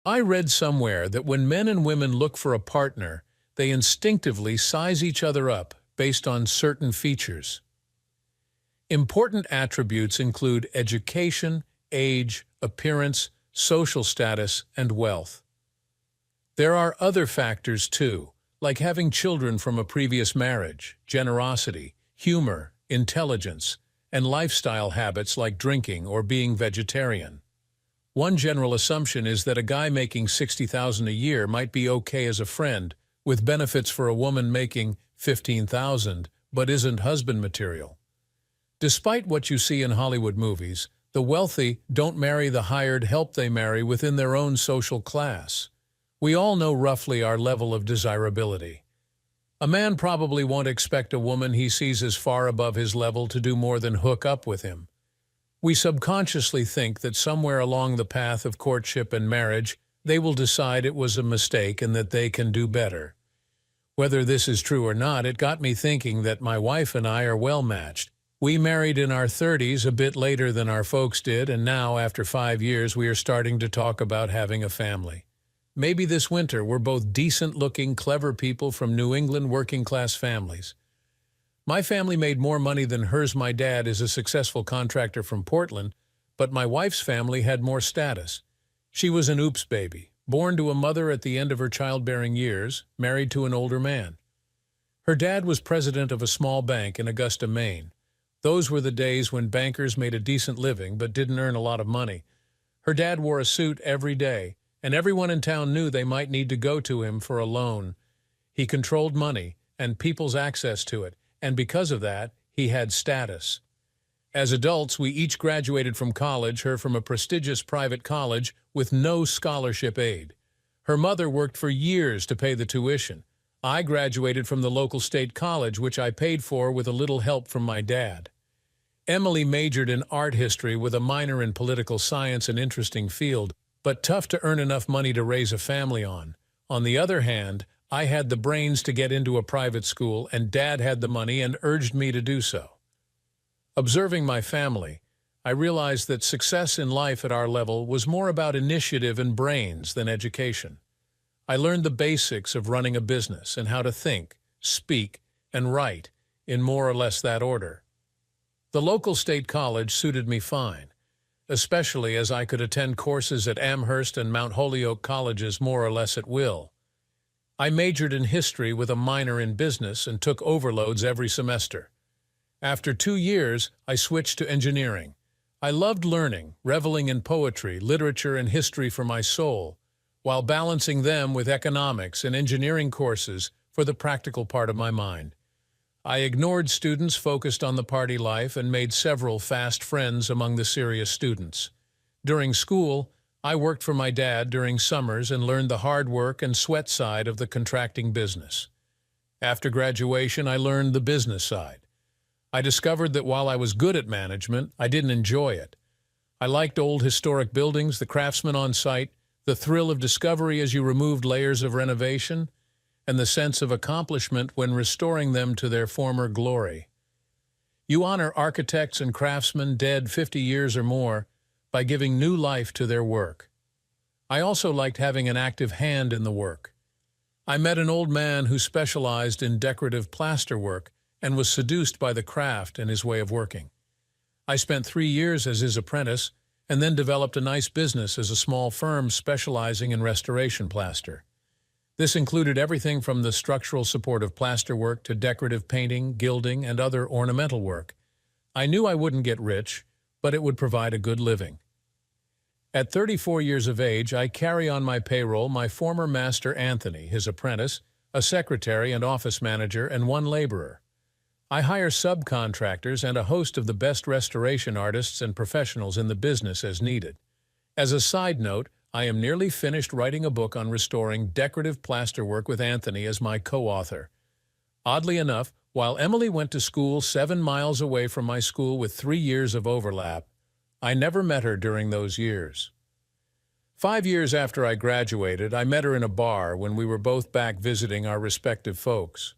I read somewhere that when men and women look for a partner, they instinctively size each other up based on certain features. Important attributes include education, age, appearance, social status, and wealth. There are other factors too, like having children from a previous marriage, generosity, humor, intelligence, and lifestyle habits like drinking or being vegetarian. One general assumption is that a guy making $60,000 a year might be okay as a friend, with benefits for a woman making $15,000 but isn't husband material. Despite what you see in Hollywood movies, the wealthy don't marry the hired help they marry within their own social class. We all know roughly our level of desirability. A man probably won't expect a woman he sees as far above his level to do more than hook up with him. We subconsciously think that somewhere along the path of courtship and marriage, they will decide it was a mistake and that they can do better. Whether this is true or not, it got me thinking that my wife and I are well matched. We married in our 30s, a bit later than our folks did, and now, after 5 years, we are starting to talk about having a family. Maybe this winter we're both decent-looking, clever people from New England working-class families. My family made more money than hers. My dad is a successful contractor from Portland, but my wife's family had more status. She was an oops baby, born to a mother at the end of her childbearing years, married to an older man. Her dad was president of a small bank in Augusta, Maine. Those were the days when bankers made a decent living but didn't earn a lot of money. Her dad wore a suit every day, and everyone in town knew they might need to go to him for a loan. He controlled money and people's access to it, and because of that, he had status. As adults, we each graduated from college, her from a prestigious private college with no scholarship aid. Her mother worked for years to pay the tuition. I graduated from the local state college, which I paid for with a little help from my dad. Emily majored in art history with a minor in political science, an interesting field, but tough to earn enough money to raise a family on. On the other hand, I had the brains to get into a private school, and Dad had the money and urged me to do so. Observing my family, I realized that success in life at our level was more about initiative and brains than education. I learned the basics of running a business and how to think, speak, and write in more or less that order. The local state college suited me fine, especially as I could attend courses at Amherst and Mount Holyoke colleges more or less at will. I majored in history with a minor in business and took overloads every semester. After 2 years, I switched to engineering. I loved learning, reveling in poetry, literature, and history for my soul, while balancing them with economics and engineering courses for the practical part of my mind. I ignored students focused on the party life and made several fast friends among the serious students. During school, I worked for my dad during summers and learned the hard work and sweat side of the contracting business. After graduation, I learned the business side. I discovered that while I was good at management, I didn't enjoy it. I liked old historic buildings, the craftsmen on site, the thrill of discovery as you removed layers of renovation, and the sense of accomplishment when restoring them to their former glory. You honor architects and craftsmen dead 50 years or more by giving new life to their work. I also liked having an active hand in the work. I met an old man who specialized in decorative plaster work and was seduced by the craft and his way of working. I spent 3 years as his apprentice and then developed a nice business as a small firm specializing in restoration plaster. This included everything from the structural support of plasterwork to decorative painting, gilding, and other ornamental work. I knew I wouldn't get rich, but it would provide a good living. At 34 years of age, I carry on my payroll my former master Anthony, his apprentice, a secretary and office manager, and 1 laborer. I hire subcontractors and a host of the best restoration artists and professionals in the business as needed. As a side note, I am nearly finished writing a book on restoring decorative plasterwork with Anthony as my co-author. Oddly enough, while Emily went to school 7 miles away from my school with 3 years of overlap, I never met her during those years. 5 years after I graduated, I met her in a bar when we were both back visiting our respective folks.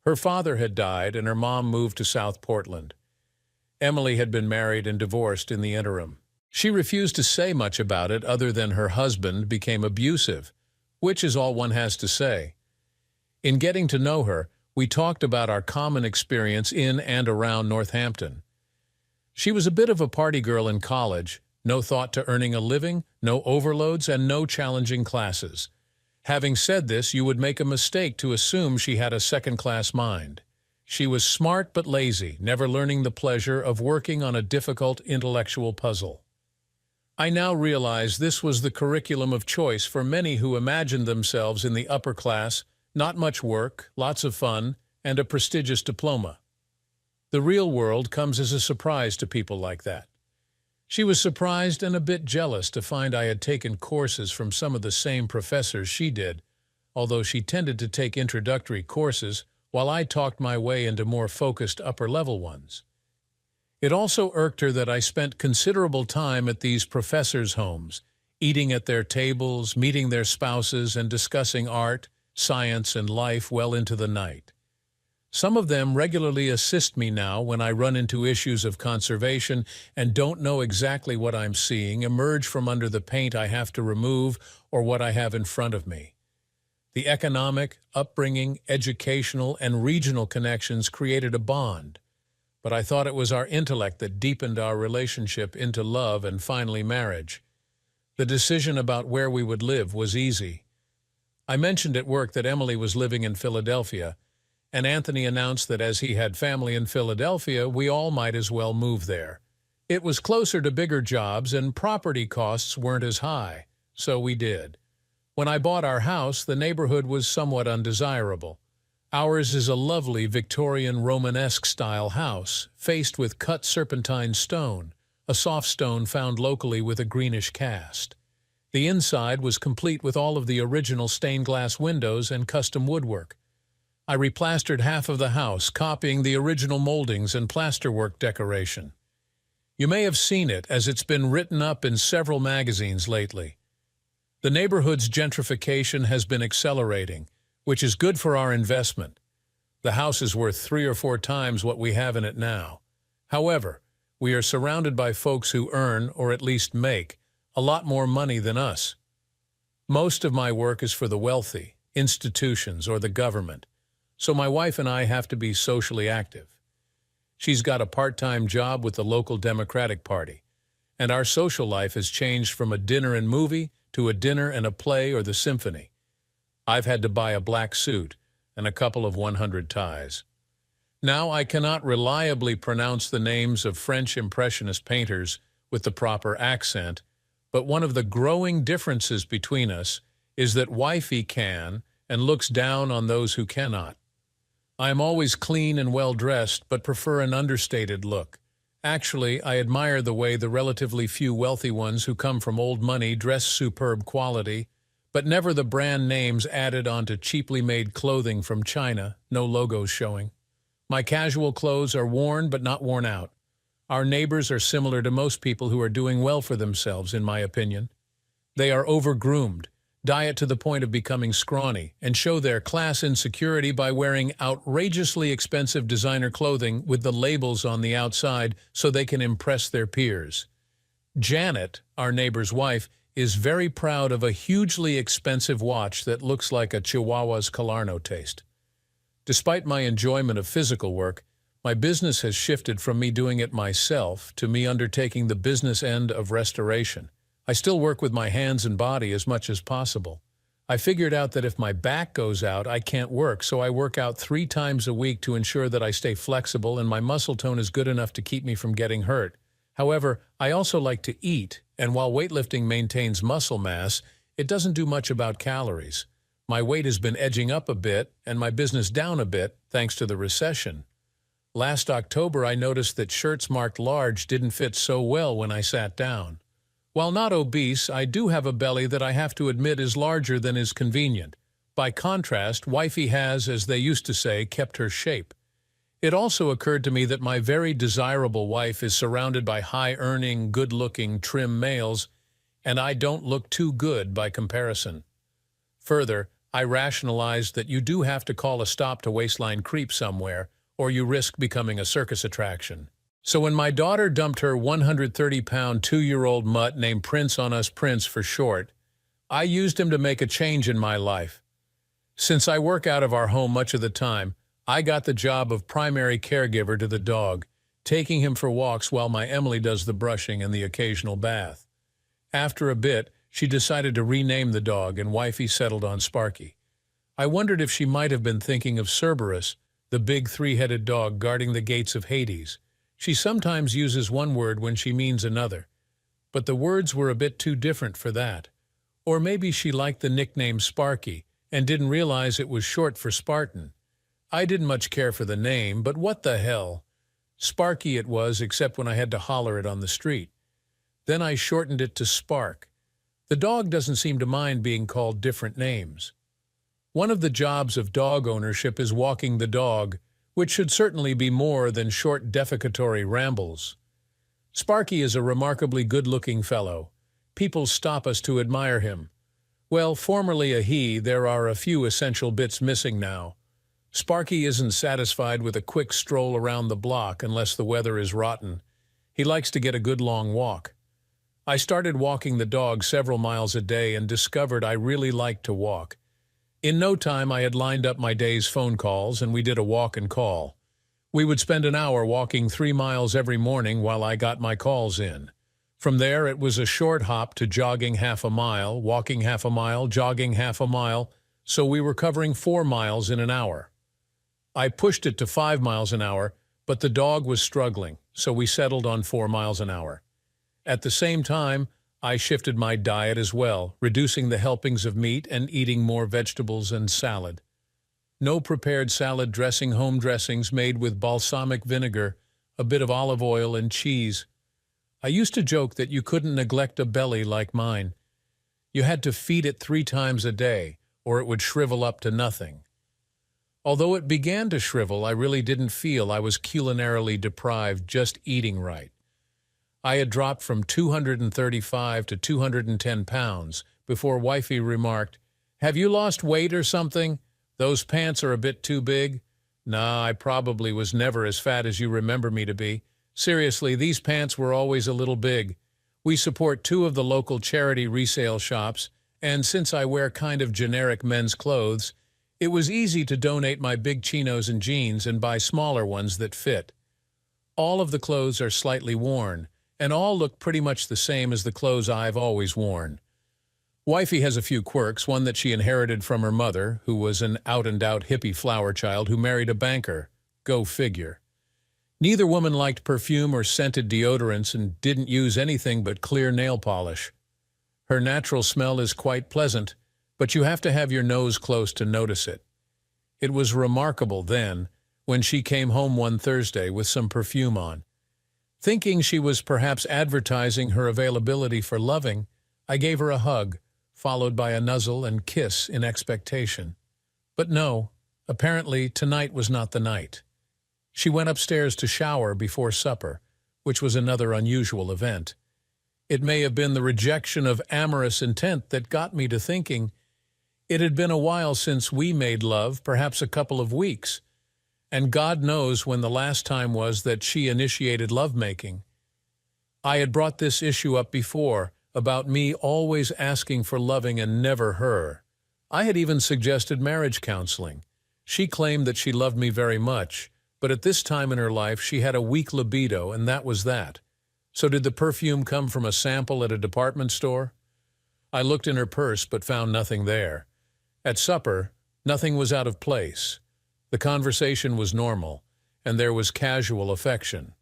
Her father had died and her mom moved to South Portland. Emily had been married and divorced in the interim. She refused to say much about it other than her husband became abusive, which is all one has to say. In getting to know her, we talked about our common experience in and around Northampton. She was a bit of a party girl in college, no thought to earning a living, no overloads, and no challenging classes. Having said this, you would make a mistake to assume she had a second-class mind. She was smart but lazy, never learning the pleasure of working on a difficult intellectual puzzle. I now realize this was the curriculum of choice for many who imagined themselves in the upper class, not much work, lots of fun, and a prestigious diploma. The real world comes as a surprise to people like that. She was surprised and a bit jealous to find I had taken courses from some of the same professors she did, although she tended to take introductory courses while I talked my way into more focused upper-level ones. It also irked her that I spent considerable time at these professors' homes, eating at their tables, meeting their spouses, and discussing art, science, and life well into the night. Some of them regularly assist me now when I run into issues of conservation and don't know exactly what I'm seeing emerge from under the paint I have to remove or what I have in front of me. The economic, upbringing, educational, and regional connections created a bond, but I thought it was our intellect that deepened our relationship into love and finally marriage. The decision about where we would live was easy. I mentioned at work that Emily was living in Philadelphia, and Anthony announced that as he had family in Philadelphia, we all might as well move there. It was closer to bigger jobs and property costs weren't as high, so we did. When I bought our house, the neighborhood was somewhat undesirable. Ours is a lovely Victorian Romanesque-style house, faced with cut serpentine stone, a soft stone found locally with a greenish cast. The inside was complete with all of the original stained glass windows and custom woodwork. I replastered half of the house, copying the original moldings and plasterwork decoration. You may have seen it, as it's been written up in several magazines lately. The neighborhood's gentrification has been accelerating, which is good for our investment. The house is worth 3 or 4 times what we have in it now. However, we are surrounded by folks who earn, or at least make, a lot more money than us. Most of my work is for the wealthy, institutions, or the government, so my wife and I have to be socially active. She's got a part-time job with the local Democratic Party, and our social life has changed from a dinner and movie to a dinner and a play or the symphony. I've had to buy a black suit and a couple of 100 ties. Now I cannot reliably pronounce the names of French Impressionist painters with the proper accent, but one of the growing differences between us is that wifey can and looks down on those who cannot. I am always clean and well-dressed, but prefer an understated look. Actually, I admire the way the relatively few wealthy ones who come from old money dress superb quality, but never the brand names added onto cheaply made clothing from China, no logos showing. My casual clothes are worn but not worn out. Our neighbors are similar to most people who are doing well for themselves, in my opinion. They are over-groomed, diet to the point of becoming scrawny, and show their class insecurity by wearing outrageously expensive designer clothing with the labels on the outside so they can impress their peers. Janet, our neighbor's wife, is very proud of a hugely expensive watch that looks like a Chihuahua's Collarno taste. Despite my enjoyment of physical work, my business has shifted from me doing it myself to me undertaking the business end of restoration. I still work with my hands and body as much as possible. I figured out that if my back goes out, I can't work, so I work out 3 times a week to ensure that I stay flexible and my muscle tone is good enough to keep me from getting hurt. However, I also like to eat, and while weightlifting maintains muscle mass, it doesn't do much about calories. My weight has been edging up a bit and my business down a bit thanks to the recession. Last October, I noticed that shirts marked large didn't fit so well when I sat down. While not obese, I do have a belly that I have to admit is larger than is convenient. By contrast, wifey has, as they used to say, kept her shape. It also occurred to me that my very desirable wife is surrounded by high-earning, good-looking, trim males, and I don't look too good by comparison. Further, I rationalized that you do have to call a stop to waistline creep somewhere, or you risk becoming a circus attraction. So when my daughter dumped her 130-pound 2-year-old mutt named Prince on us, Prince for short, I used him to make a change in my life. Since I work out of our home much of the time, I got the job of primary caregiver to the dog, taking him for walks while my Emily does the brushing and the occasional bath. After a bit, she decided to rename the dog, and wifey settled on Sparky. I wondered if she might have been thinking of Cerberus, the big three-headed dog guarding the gates of Hades. She sometimes uses one word when she means another, but the words were a bit too different for that. Or maybe she liked the nickname Sparky and didn't realize it was short for Spartan. I didn't much care for the name, but what the hell? Sparky it was, except when I had to holler it on the street. Then I shortened it to Spark. The dog doesn't seem to mind being called different names. One of the jobs of dog ownership is walking the dog, which should certainly be more than short defecatory rambles. Sparky is a remarkably good-looking fellow. People stop us to admire him. Well, formerly a he, there are a few essential bits missing now. Sparky isn't satisfied with a quick stroll around the block unless the weather is rotten. He likes to get a good long walk. I started walking the dog several miles a day and discovered I really liked to walk. In no time I had lined up my day's phone calls, and we did a walk and call. We would spend an hour walking 3 miles every morning while I got my calls in. From there it was a short hop to jogging half a mile, walking half a mile, jogging half a mile, so we were covering 4 miles in an hour. I pushed it to 5 miles an hour, but the dog was struggling, so we settled on 4 miles an hour. At the same time, I shifted my diet as well, reducing the helpings of meat and eating more vegetables and salad. No prepared salad dressing, home dressings made with balsamic vinegar, a bit of olive oil and cheese. I used to joke that you couldn't neglect a belly like mine. You had to feed it 3 times a day, or it would shrivel up to nothing. Although it began to shrivel, I really didn't feel I was culinarily deprived just eating right. I had dropped from 235 to 210 pounds before wifey remarked, "Have you lost weight or something? Those pants are a bit too big." "Nah, I probably was never as fat as you remember me to be. Seriously, these pants were always a little big. We support 2 of the local charity resale shops, and since I wear kind of generic men's clothes, it was easy to donate my big chinos and jeans and buy smaller ones that fit. All of the clothes are slightly worn, and all look pretty much the same as the clothes I've always worn. Wifey has a few quirks, one that she inherited from her mother, who was an out-and-out hippie flower child who married a banker. Go figure. Neither woman liked perfume or scented deodorants and didn't use anything but clear nail polish. Her natural smell is quite pleasant, but you have to have your nose close to notice it. It was remarkable then, when she came home one Thursday with some perfume on. Thinking she was perhaps advertising her availability for loving, I gave her a hug, followed by a nuzzle and kiss in expectation. But no, apparently tonight was not the night. She went upstairs to shower before supper, which was another unusual event. It may have been the rejection of amorous intent that got me to thinking it had been a while since we made love, perhaps a couple of weeks, and God knows when the last time was that she initiated lovemaking. I had brought this issue up before, about me always asking for loving and never her. I had even suggested marriage counseling. She claimed that she loved me very much, but at this time in her life she had a weak libido, and that was that. So did the perfume come from a sample at a department store? I looked in her purse but found nothing there. At supper, nothing was out of place. The conversation was normal, and there was casual affection.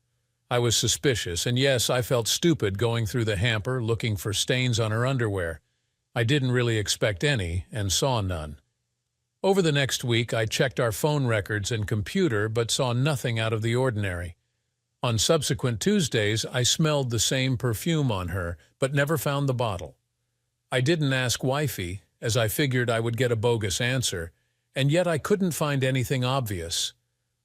I was suspicious, and yes, I felt stupid going through the hamper looking for stains on her underwear. I didn't really expect any, and saw none. Over the next week, I checked our phone records and computer, but saw nothing out of the ordinary. On subsequent Tuesdays, I smelled the same perfume on her, but never found the bottle. I didn't ask wifey, as I figured I would get a bogus answer, and yet I couldn't find anything obvious.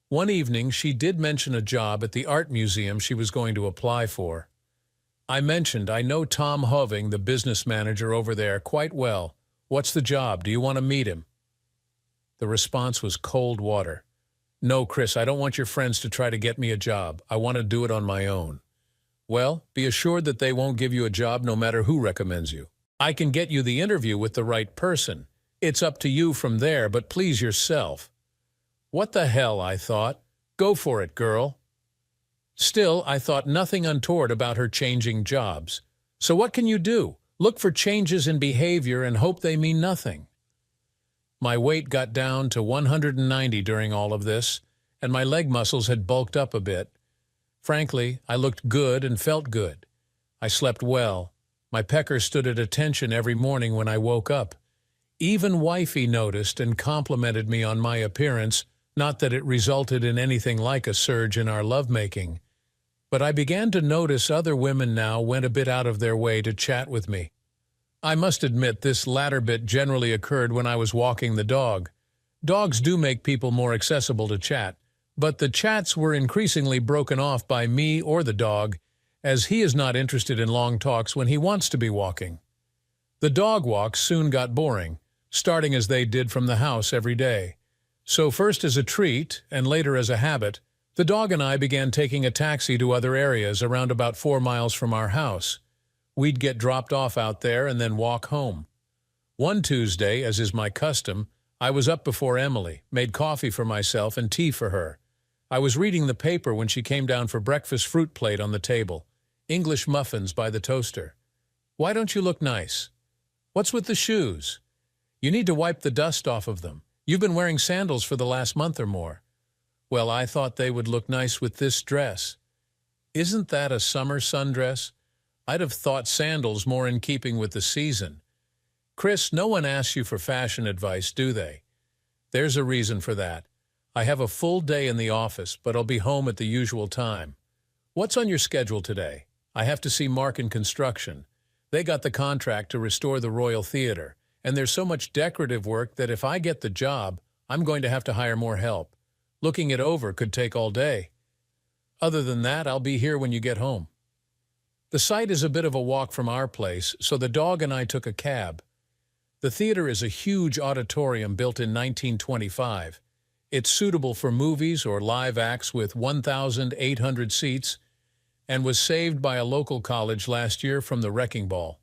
One evening, she did mention a job at the art museum she was going to apply for. I mentioned, "I know Tom Hoving, the business manager over there, quite well. What's the job? Do you want to meet him?" The response was cold water. No, Chris, I don't want your friends to try to get me a job. I want to do it on my own. Well, be assured that they won't give you a job no matter who recommends you. I can get you the interview with the right person. It's up to you from there, but please yourself. What the hell, I thought. Go for it, girl. Still, I thought nothing untoward about her changing jobs. So what can you do? Look for changes in behavior and hope they mean nothing. My weight got down to 190 during all of this, and my leg muscles had bulked up a bit. Frankly, I looked good and felt good. I slept well. My pecker stood at attention every morning when I woke up. Even wifey noticed and complimented me on my appearance, not that it resulted in anything like a surge in our lovemaking. But I began to notice other women now went a bit out of their way to chat with me. I must admit this latter bit generally occurred when I was walking the dog. Dogs do make people more accessible to chat, but the chats were increasingly broken off by me or the dog, as he is not interested in long talks when he wants to be walking. The dog walks soon got boring, starting as they did from the house every day. So first as a treat, and later as a habit, the dog and I began taking a taxi to other areas around about 4 miles from our house. We'd get dropped off out there and then walk home. One Tuesday, as is my custom, I was up before Emily, made coffee for myself and tea for her. I was reading the paper when she came down for breakfast, fruit plate on the table, English muffins by the toaster. Why don't you look nice? What's with the shoes? You need to wipe the dust off of them. You've been wearing sandals for the last month or more. Well, I thought they would look nice with this dress. Isn't that a summer sundress? I'd have thought sandals more in keeping with the season. Chris, no one asks you for fashion advice, do they? There's a reason for that. I have a full day in the office, but I'll be home at the usual time. What's on your schedule today? I have to see Mark in construction. They got the contract to restore the Royal Theatre, and there's so much decorative work that if I get the job, I'm going to have to hire more help. Looking it over could take all day. Other than that, I'll be here when you get home. The site is a bit of a walk from our place, so the dog and I took a cab. The theater is a huge auditorium built in 1925. It's suitable for movies or live acts with 1,800 seats and was saved by a local college last year from the wrecking ball.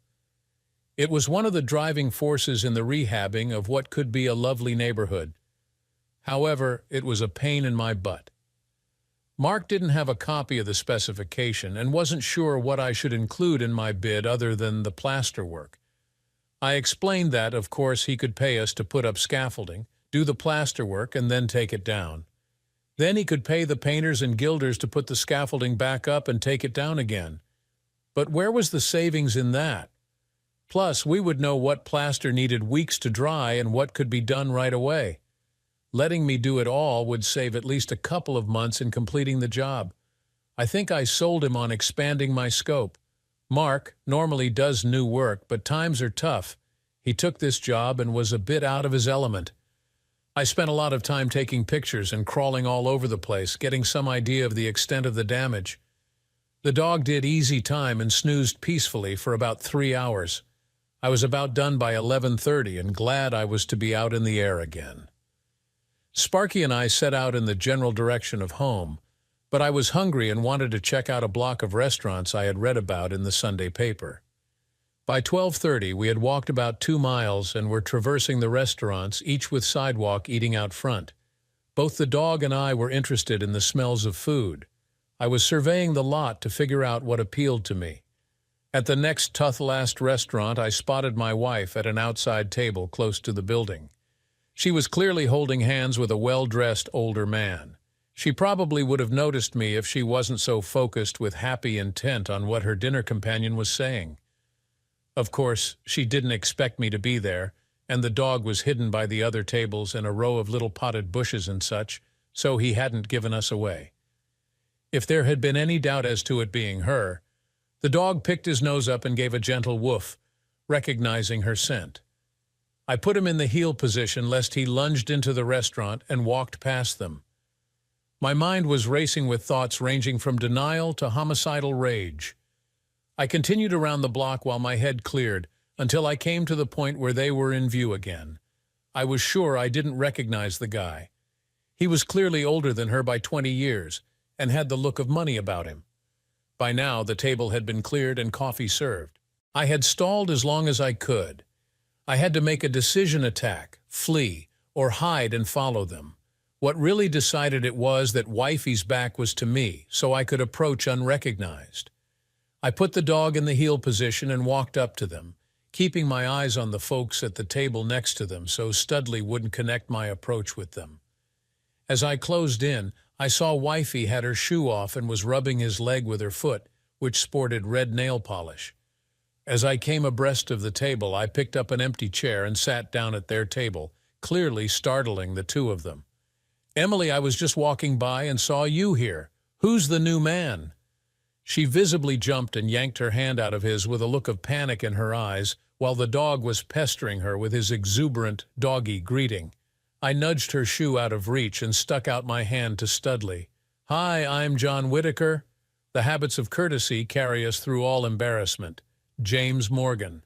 It was one of the driving forces in the rehabbing of what could be a lovely neighborhood. However, it was a pain in my butt. Mark didn't have a copy of the specification and wasn't sure what I should include in my bid other than the plaster work. I explained that, of course, he could pay us to put up scaffolding, do the plaster work, and then take it down. Then he could pay the painters and gilders to put the scaffolding back up and take it down again. But where was the savings in that? Plus, we would know what plaster needed weeks to dry and what could be done right away. Letting me do it all would save at least a couple of months in completing the job. I think I sold him on expanding my scope. Mark normally does new work, but times are tough. He took this job and was a bit out of his element. I spent a lot of time taking pictures and crawling all over the place, getting some idea of the extent of the damage. The dog did easy time and snoozed peacefully for about 3 hours. I was about done by 11:30 and glad I was to be out in the air again. Sparky and I set out in the general direction of home, but I was hungry and wanted to check out a block of restaurants I had read about in the Sunday paper. By 12:30, we had walked about 2 miles and were traversing the restaurants, each with sidewalk eating out front. Both the dog and I were interested in the smells of food. I was surveying the lot to figure out what appealed to me. At the next Tuthlast restaurant, I spotted my wife at an outside table close to the building. She was clearly holding hands with a well-dressed older man. She probably would have noticed me if she wasn't so focused with happy intent on what her dinner companion was saying. Of course, she didn't expect me to be there, and the dog was hidden by the other tables and a row of little potted bushes and such, so he hadn't given us away. If there had been any doubt as to it being her, the dog picked his nose up and gave a gentle woof, recognizing her scent. I put him in the heel position lest he lunged into the restaurant and walked past them. My mind was racing with thoughts ranging from denial to homicidal rage. I continued around the block while my head cleared until I came to the point where they were in view again. I was sure I didn't recognize the guy. He was clearly older than her by 20 years and had the look of money about him. By now, the table had been cleared and coffee served. I had stalled as long as I could. I had to make a decision: attack, flee, or hide and follow them. What really decided it was that wifey's back was to me, so I could approach unrecognized. I put the dog in the heel position and walked up to them, keeping my eyes on the folks at the table next to them so Studley wouldn't connect my approach with them. As I closed in, I saw wifey had her shoe off and was rubbing his leg with her foot, which sported red nail polish. As I came abreast of the table, I picked up an empty chair and sat down at their table, clearly startling the two of them. "Emily, I was just walking by and saw you here. Who's the new man?" She visibly jumped and yanked her hand out of his with a look of panic in her eyes, while the dog was pestering her with his exuberant, doggy greeting. I nudged her shoe out of reach and stuck out my hand to Studley. "Hi, I'm John Whitaker. The habits of courtesy carry us through all embarrassment. James Morgan."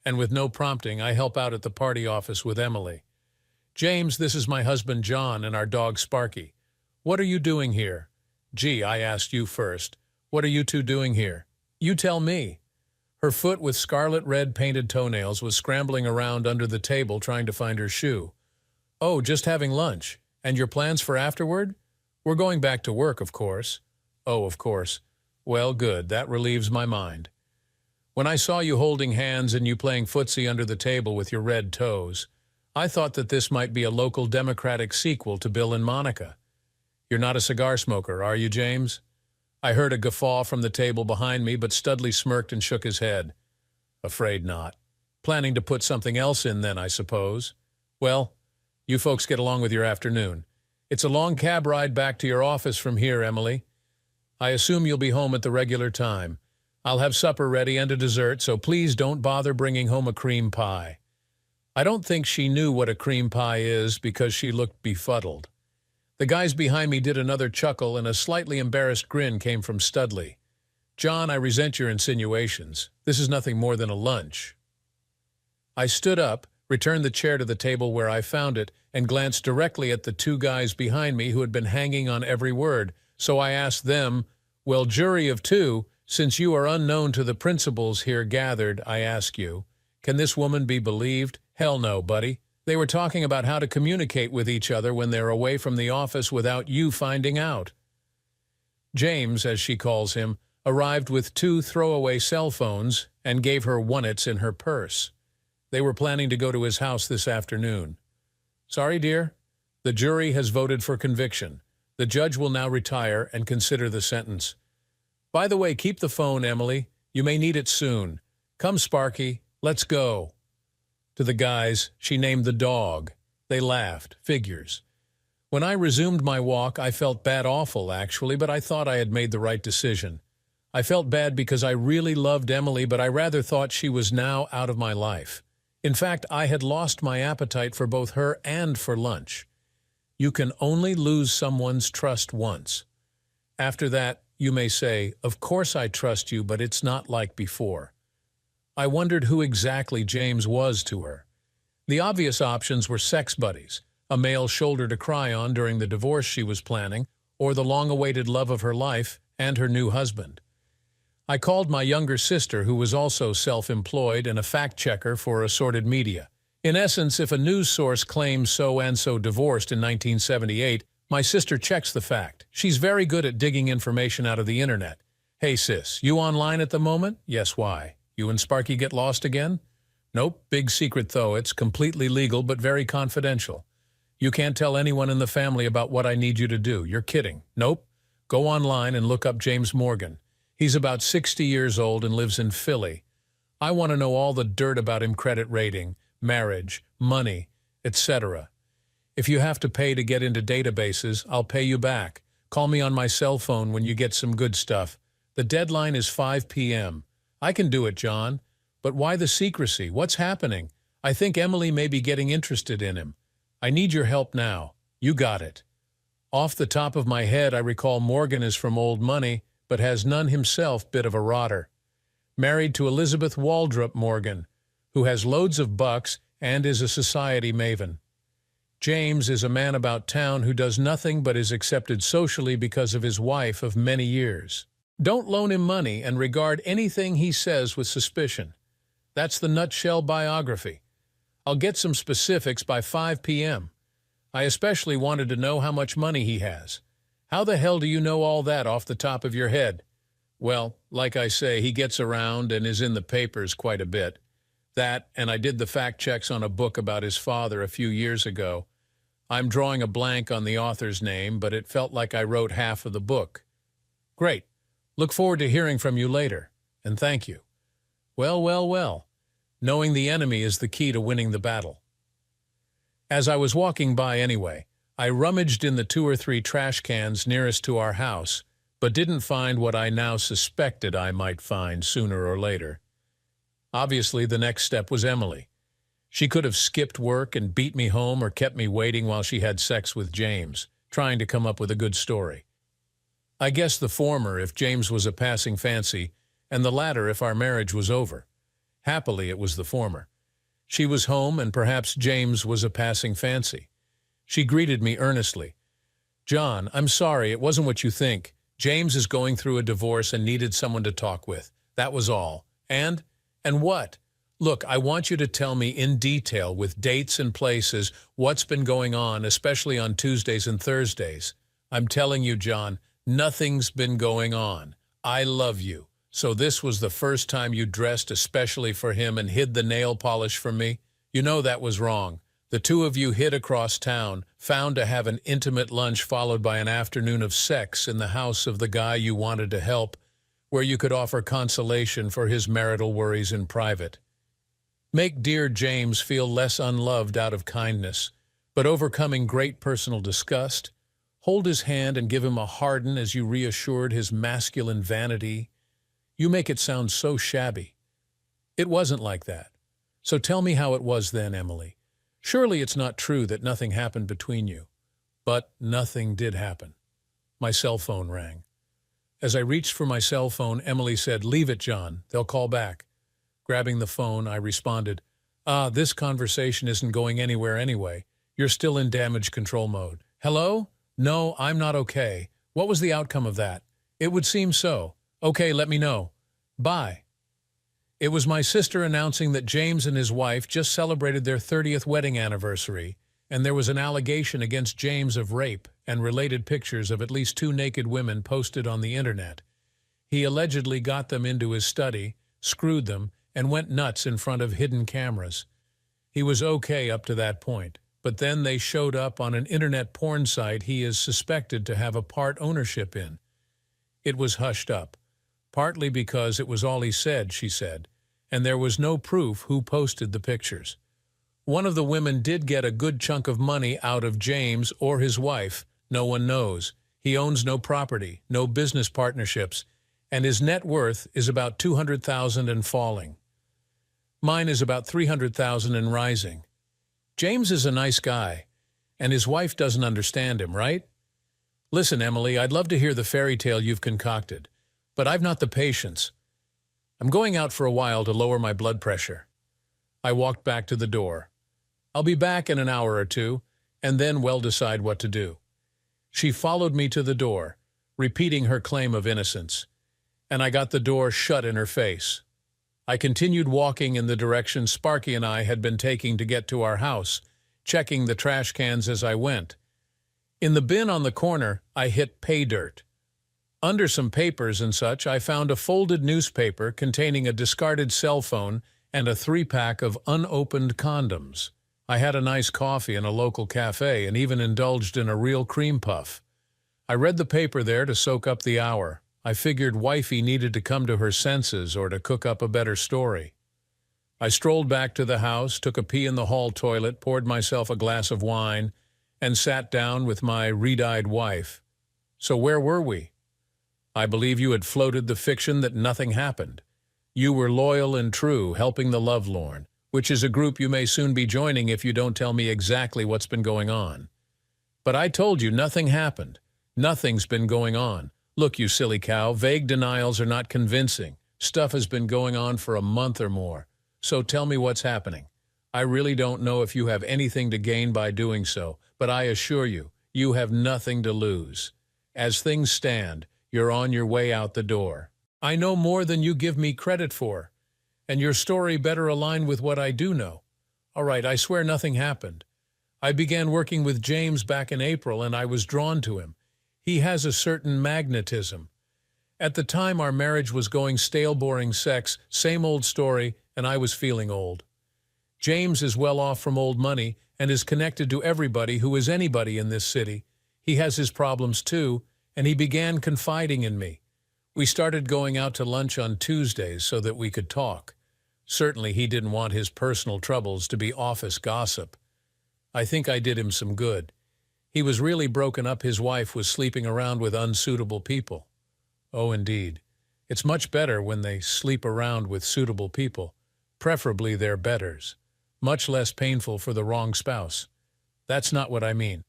And with no prompting, I help out at the party office with Emily. "James, this is my husband John and our dog Sparky. What are you doing here?" "Gee, I asked you first. What are you two doing here?" "You tell me." Her foot with scarlet red painted toenails was scrambling around under the table trying to find her shoe. "Oh, just having lunch. And your plans for afterward?" "We're going back to work, of course." "Oh, of course. Well, good. That relieves my mind. When I saw you holding hands and you playing footsie under the table with your red toes, I thought that this might be a local Democratic sequel to Bill and Monica. You're not a cigar smoker, are you, James?" I heard a guffaw from the table behind me, but Studley smirked and shook his head. "Afraid not. Planning to put something else in then, I suppose. Well, you folks get along with your afternoon. It's a long cab ride back to your office from here, Emily. I assume you'll be home at the regular time. I'll have supper ready and a dessert, so please don't bother bringing home a cream pie." I don't think she knew what a cream pie is because she looked befuddled. The guys behind me did another chuckle, and a slightly embarrassed grin came from Studley. "John, I resent your insinuations. This is nothing more than a lunch." I stood up, returned the chair to the table where I found it, and glanced directly at the two guys behind me who had been hanging on every word, so I asked them, "Well, jury of two, since you are unknown to the principals here gathered, I ask you, can this woman be believed?" "Hell no, buddy. They were talking about how to communicate with each other when they're away from the office without you finding out." James, as she calls him, arrived with 2 throwaway cell phones and gave her one-its in her purse. They were planning to go to his house this afternoon. "Sorry, dear. The jury has voted for conviction. The judge will now retire and consider the sentence. By the way, keep the phone, Emily. You may need it soon. Come, Sparky. Let's go." To the guys, she named the dog. They laughed. Figures. When I resumed my walk, I felt bad, awful, actually, but I thought I had made the right decision. I felt bad because I really loved Emily, but I rather thought she was now out of my life. In fact, I had lost my appetite for both her and for lunch. You can only lose someone's trust once. After that, you may say, "Of course I trust you, but it's not like before." I wondered who exactly James was to her. The obvious options were sex buddies, a male shoulder to cry on during the divorce she was planning, or the long-awaited love of her life and her new husband. I called my younger sister, who was also self-employed and a fact-checker for assorted media. In essence, if a news source claims so-and-so divorced in 1978, my sister checks the fact. She's very good at digging information out of the internet. "Hey sis, you online at the moment?" "Yes, why? You and Sparky get lost again?" "Nope, big secret though. It's completely legal but very confidential. You can't tell anyone in the family about what I need you to do. You're kidding." "Nope. Go online and look up James Morgan. He's about 60 years old and lives in Philly. I want to know all the dirt about him: credit rating, marriage, money, etc. If you have to pay to get into databases, I'll pay you back. Call me on my cell phone when you get some good stuff. The deadline is 5 p.m. "I can do it, John. But why the secrecy? What's happening? I think Emily may be getting interested in him. I need your help now." "You got it." Off the top of my head, I recall Morgan is from old money, but has none himself, bit of a rotter. Married to Elizabeth Waldrop Morgan, who has loads of bucks and is a society maven. James is a man about town who does nothing but is accepted socially because of his wife of many years. Don't loan him money and regard anything he says with suspicion. That's the nutshell biography. I'll get some specifics by 5 p.m. I especially wanted to know how much money he has. How the hell do you know all that off the top of your head? Well, like I say, he gets around and is in the papers quite a bit. That, and I did the fact checks on a book about his father a few years ago. I'm drawing a blank on the author's name, but it felt like I wrote half of the book. Great. Look forward to hearing from you later, and thank you. Well, well, well. Knowing the enemy is the key to winning the battle. As I was walking by anyway, I rummaged in the 2 or 3 trash cans nearest to our house, but didn't find what I now suspected I might find sooner or later. Obviously, the next step was Emily. She could have skipped work and beat me home or kept me waiting while she had sex with James, trying to come up with a good story. I guess the former if James was a passing fancy, and the latter if our marriage was over. Happily, it was the former. She was home, and perhaps James was a passing fancy. She greeted me earnestly. "John, I'm sorry, it wasn't what you think. James is going through a divorce and needed someone to talk with. That was all. And what? Look, I want you to tell me in detail, with dates and places, what's been going on, especially on Tuesdays and Thursdays. I'm telling you, John, nothing's been going on. I love you. So this was the first time you dressed especially for him and hid the nail polish from me? You know that was wrong. The 2 of you hid across town, found to have an intimate lunch followed by an afternoon of sex in the house of the guy you wanted to help, where you could offer consolation for his marital worries in private. Make dear James feel less unloved out of kindness, but overcoming great personal disgust. Hold his hand and give him a harden as you reassured his masculine vanity. You make it sound so shabby. It wasn't like that. So tell me how it was then, Emily. Surely it's not true that nothing happened between you. But nothing did happen. My cell phone rang. As I reached for my cell phone, Emily said, "Leave it, John. They'll call back." Grabbing the phone, I responded, "This conversation isn't going anywhere anyway. You're still in damage control mode." "Hello? No, I'm not okay. What was the outcome of that?" "It would seem so." "Okay, let me know. Bye." It was my sister announcing that James and his wife just celebrated their 30th wedding anniversary, and there was an allegation against James of rape and related pictures of at least 2 naked women posted on the internet. He allegedly got them into his study, screwed them, and went nuts in front of hidden cameras. He was okay up to that point, but then they showed up on an internet porn site he is suspected to have a part ownership in. It was hushed up, partly because it was all he said, she said, and there was no proof who posted the pictures. One of the women did get a good chunk of money out of James or his wife. No one knows. He owns no property, no business partnerships, and his net worth is about $200,000 and falling. Mine is about $300,000 and rising. James is a nice guy, and his wife doesn't understand him, right? Listen, Emily, I'd love to hear the fairy tale you've concocted, but I've not the patience. I'm going out for a while to lower my blood pressure. I walked back to the door. I'll be back in an hour or 2, and then we'll decide what to do. She followed me to the door, repeating her claim of innocence, and I got the door shut in her face. I continued walking in the direction Sparky and I had been taking to get to our house, checking the trash cans as I went. In the bin on the corner, I hit pay dirt. Under some papers and such, I found a folded newspaper containing a discarded cell phone and a 3-pack of unopened condoms. I had a nice coffee in a local cafe and even indulged in a real cream puff. I read the paper there to soak up the hour. I figured wifey needed to come to her senses or to cook up a better story. I strolled back to the house, took a pee in the hall toilet, poured myself a glass of wine, and sat down with my red-eyed wife. So where were we? I believe you had floated the fiction that nothing happened. You were loyal and true, helping the lovelorn, which is a group you may soon be joining if you don't tell me exactly what's been going on. But I told you nothing happened. Nothing's been going on. Look, you silly cow, vague denials are not convincing. Stuff has been going on for a month or more. So tell me what's happening. I really don't know if you have anything to gain by doing so, but I assure you, you have nothing to lose. As things stand, you're on your way out the door. I know more than you give me credit for, and your story better align with what I do know. All right, I swear nothing happened. I began working with James back in April, and I was drawn to him. He has a certain magnetism. At the time, our marriage was going stale, boring sex, same old story, and I was feeling old. James is well off from old money and is connected to everybody who is anybody in this city. He has his problems too, and he began confiding in me. We started going out to lunch on Tuesdays so that we could talk. Certainly he didn't want his personal troubles to be office gossip. I think I did him some good. He was really broken up. His wife was sleeping around with unsuitable people. Oh, indeed. It's much better when they sleep around with suitable people, preferably their betters. Much less painful for the wrong spouse. That's not what I mean.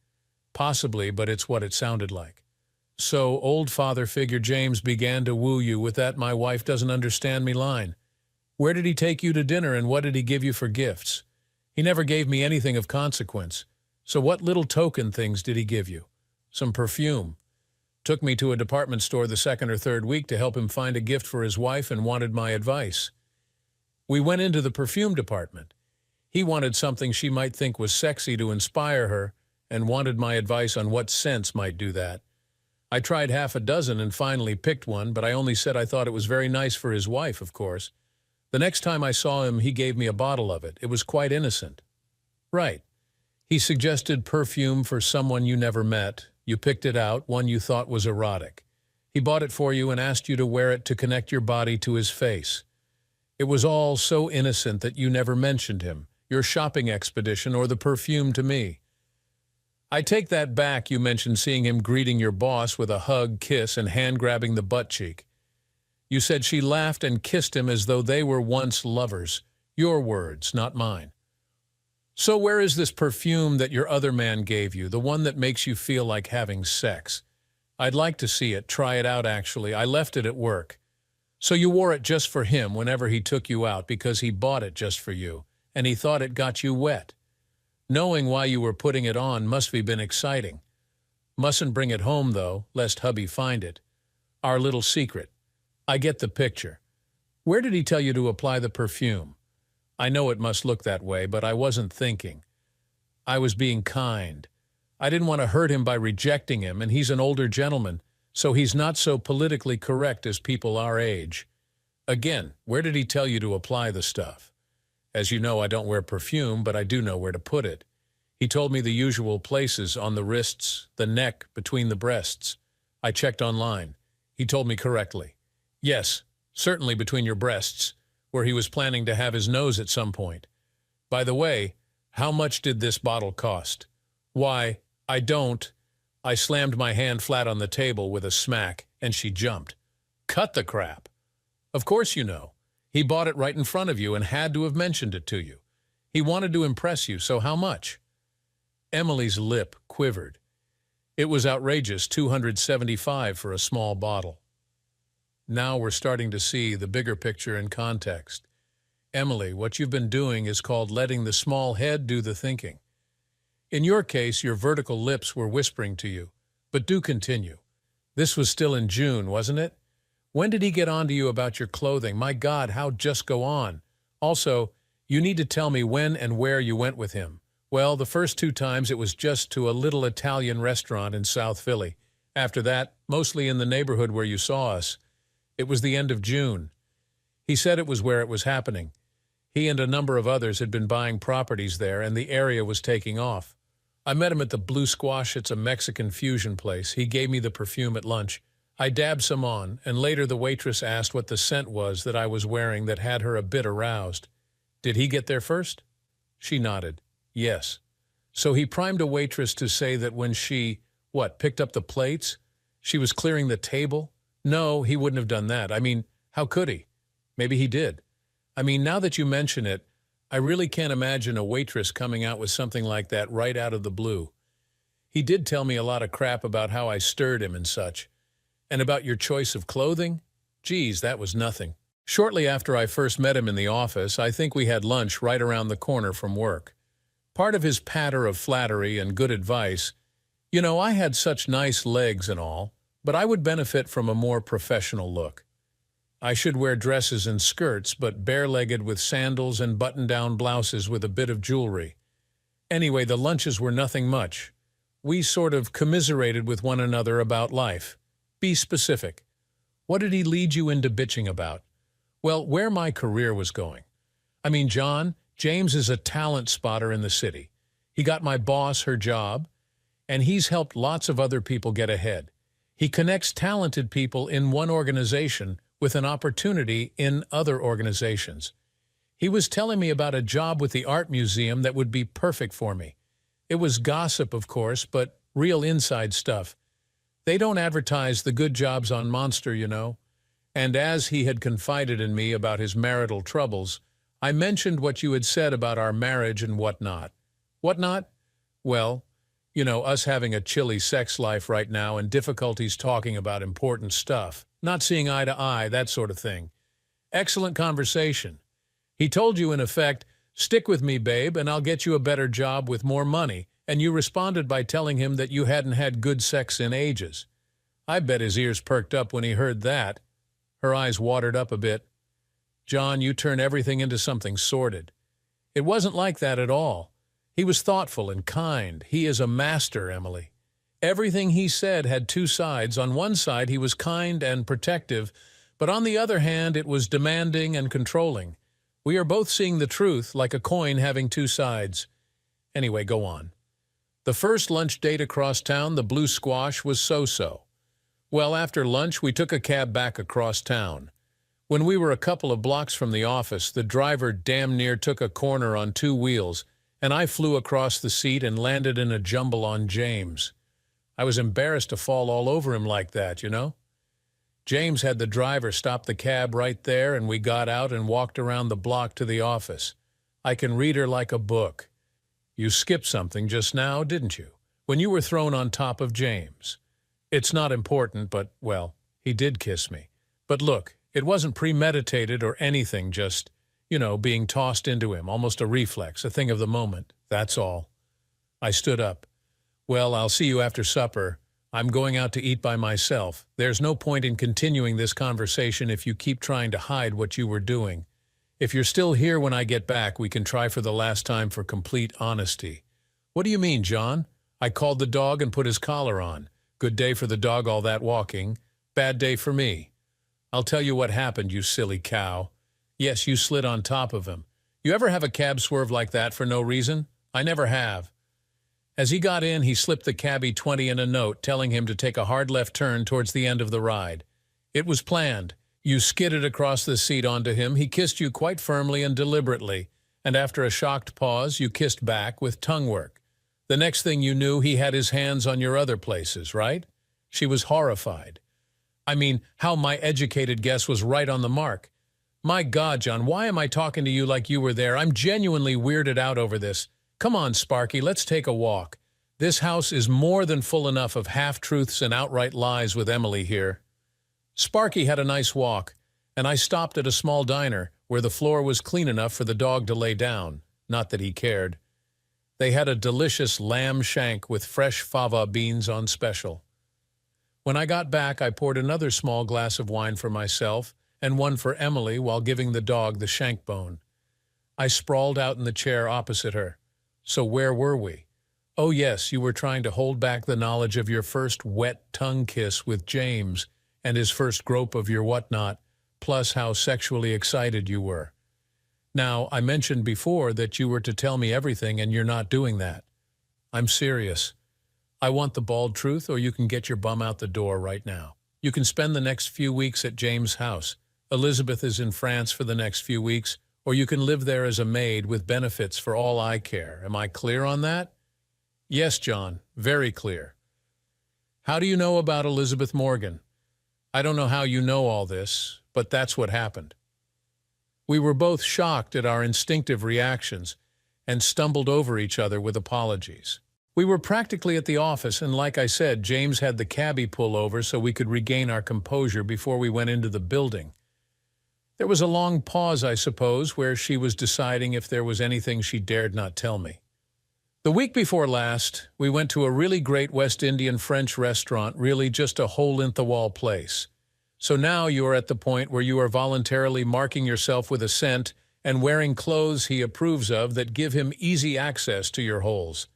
Possibly, but it's what it sounded like. So, old father figure James began to woo you with that "my wife doesn't understand me" line. Where did he take you to dinner and what did he give you for gifts? He never gave me anything of consequence. So what little token things did he give you? Some perfume. Took me to a department store the second or third week to help him find a gift for his wife and wanted my advice. We went into the perfume department. He wanted something she might think was sexy to inspire her and wanted my advice on what scents might do that. I tried half a dozen and finally picked one, but I only said I thought it was very nice for his wife, of course. The next time I saw him, he gave me a bottle of it. It was quite innocent. Right. He suggested perfume for someone you never met. You picked it out, one you thought was erotic. He bought it for you and asked you to wear it to connect your body to his face. It was all so innocent that you never mentioned him, your shopping expedition, or the perfume to me. I take that back. You mentioned seeing him greeting your boss with a hug, kiss, and hand-grabbing the butt cheek. You said she laughed and kissed him as though they were once lovers. Your words, not mine. So where is this perfume that your other man gave you, the one that makes you feel like having sex? I'd like to see it, try it out actually. I left it at work. So you wore it just for him whenever he took you out because he bought it just for you, and he thought it got you wet. Knowing why you were putting it on must have been exciting. Mustn't bring it home, though, lest hubby find it. Our little secret. I get the picture. Where did he tell you to apply the perfume? I know it must look that way, but I wasn't thinking. I was being kind. I didn't want to hurt him by rejecting him, and he's an older gentleman, so he's not so politically correct as people our age. Again, where did he tell you to apply the stuff? As you know, I don't wear perfume, but I do know where to put it. He told me the usual places: on the wrists, the neck, between the breasts. I checked online. He told me correctly. Yes, certainly between your breasts, where he was planning to have his nose at some point. By the way, how much did this bottle cost? Why, I don't. I slammed my hand flat on the table with a smack, and she jumped. Cut the crap. Of course you know. He bought it right in front of you and had to have mentioned it to you. He wanted to impress you, so how much? Emily's lip quivered. It was outrageous, $275 for a small bottle. Now we're starting to see the bigger picture in context. Emily, what you've been doing is called letting the small head do the thinking. In your case, your vertical lips were whispering to you. But do continue. This was still in June, wasn't it? When did he get on to you about your clothing? My God, how just go on. Also, you need to tell me when and where you went with him. Well, the first 2 times it was just to a little Italian restaurant in South Philly. After that, mostly in the neighborhood where you saw us. It was the end of June. He said it was where it was happening. He and a number of others had been buying properties there, and the area was taking off. I met him at the Blue Squash. It's a Mexican fusion place. He gave me the perfume at lunch. I dabbed some on, and later the waitress asked what the scent was that I was wearing that had her a bit aroused. Did he get there first? She nodded. Yes. So he primed a waitress to say that when she, picked up the plates? She was clearing the table? No, he wouldn't have done that. I mean, how could he? Maybe he did. I mean, now that you mention it, I really can't imagine a waitress coming out with something like that right out of the blue. He did tell me a lot of crap about how I stirred him and such. And about your choice of clothing? Geez, that was nothing. Shortly after I first met him in the office, I think we had lunch right around the corner from work. Part of his patter of flattery and good advice, I had such nice legs and all, but I would benefit from a more professional look. I should wear dresses and skirts, but bare-legged with sandals and button-down blouses with a bit of jewelry. Anyway, the lunches were nothing much. We sort of commiserated with one another about life. Be specific. What did he lead you into bitching about? Well, where my career was going. I mean, John, James is a talent spotter in the city. He got my boss her job, and he's helped lots of other people get ahead. He connects talented people in one organization with an opportunity in other organizations. He was telling me about a job with the art museum that would be perfect for me. It was gossip, of course, but real inside stuff. They don't advertise the good jobs on Monster, And as he had confided in me about his marital troubles, I mentioned what you had said about our marriage and whatnot. Whatnot? Well, us having a chilly sex life right now and difficulties talking about important stuff, not seeing eye to eye, that sort of thing. Excellent conversation. He told you, in effect, stick with me, babe, and I'll get you a better job with more money, and you responded by telling him that you hadn't had good sex in ages. I bet his ears perked up when he heard that. Her eyes watered up a bit. John, you turn everything into something sordid. It wasn't like that at all. He was thoughtful and kind. He is a master, Emily. Everything he said had two sides. On one side, he was kind and protective, but on the other hand, it was demanding and controlling. We are both seeing the truth, like a coin having two sides. Anyway, go on. The first lunch date across town, the Blue Squash, was so-so. Well, after lunch, we took a cab back across town. When we were a couple of blocks from the office, the driver damn near took a corner on two wheels, and I flew across the seat and landed in a jumble on James. I was embarrassed to fall all over him like that, James had the driver stop the cab right there, and we got out and walked around the block to the office. I can read her like a book. You skipped something just now, didn't you? When you were thrown on top of James. It's not important, but, well, he did kiss me. But look, it wasn't premeditated or anything, just, being tossed into him, almost a reflex, a thing of the moment. That's all. I stood up. Well, I'll see you after supper. I'm going out to eat by myself. There's no point in continuing this conversation if you keep trying to hide what you were doing. If you're still here when I get back, we can try for the last time for complete honesty. What do you mean, John? I called the dog and put his collar on. Good day for the dog, all that walking. Bad day for me. I'll tell you what happened, you silly cow. Yes, you slid on top of him. You ever have a cab swerve like that for no reason? I never have. As he got in, he slipped the cabbie 20 and a note, telling him to take a hard left turn towards the end of the ride. It was planned. You skidded across the seat onto him. He kissed you quite firmly and deliberately, and after a shocked pause, you kissed back with tongue work. The next thing you knew, he had his hands on your other places, right? She was horrified. I mean, how my educated guess was right on the mark. My God, John, why am I talking to you like you were there? I'm genuinely weirded out over this. Come on, Sparky, let's take a walk. This house is more than full enough of half-truths and outright lies with Emily here. Sparky had a nice walk, and I stopped at a small diner where the floor was clean enough for the dog to lay down. Not that he cared. They had a delicious lamb shank with fresh fava beans on special. When I got back, I poured another small glass of wine for myself and one for Emily while giving the dog the shank bone. I sprawled out in the chair opposite her. So where were we? Oh yes, you were trying to hold back the knowledge of your first wet tongue kiss with James and his first grope of your whatnot, plus how sexually excited you were. Now, I mentioned before that you were to tell me everything, and you're not doing that. I'm serious. I want the bald truth, or you can get your bum out the door right now. You can spend the next few weeks at James' house. Elizabeth is in France for the next few weeks, or you can live there as a maid with benefits for all I care. Am I clear on that? Yes, John, very clear. How do you know about Elizabeth Morgan? I don't know how you know all this, but that's what happened. We were both shocked at our instinctive reactions and stumbled over each other with apologies. We were practically at the office, and like I said, James had the cabbie pull over so we could regain our composure before we went into the building. There was a long pause, I suppose, where she was deciding if there was anything she dared not tell me. The week before last, we went to a really great West Indian French restaurant, really just a hole-in-the-wall place. So now you are at the point where you are voluntarily marking yourself with a scent and wearing clothes he approves of that give him easy access to your holes.